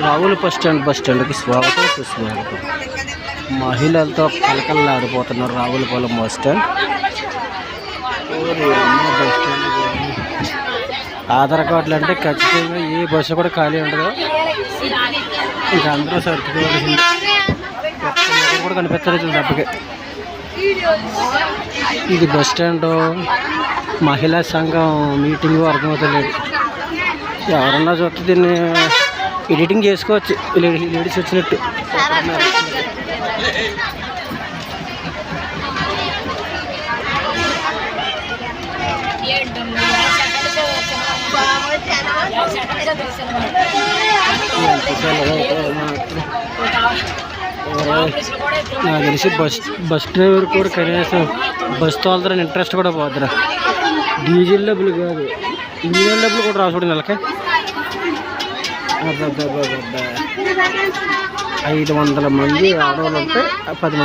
Ravula bus స్టాండ్కి స్వాగతం సుస్వాగతం. మహిళలతో కలకలలాడిపోతున్నారు రావులపాలెం బస్ స్టాండ్. ఆధార్ కార్డులు అంటే ఖచ్చితంగా ఏ బస్సు కూడా ఖాళీ ఉండదు. ఇంకా అందరూ సర్దుకోవాల్సింది. కూడా కనిపించలేదు తప్పకే. ఇది బస్ స్టాండ్ మహిళా సంఘం మీటింగ్ అర్థమవుతలేదు. ఎవరన్నా చూస్తే దీన్ని ఎడిటింగ్ చేసుకోవచ్చు లేడీస్ వచ్చినట్టు. నాకు తెలిసి బస్ డ్రైవర్ కూడా కనీసం బస్ తోలుతారని ఇంట్రెస్ట్ కూడా పోతురా. డీజిల్ డబ్బులు కాదు, ఇంజిన్ డబ్బులు కూడా రాసుకోండి నెలకి. 500 మంది ఆడవాళ్ళు ఉంటే 10 మంది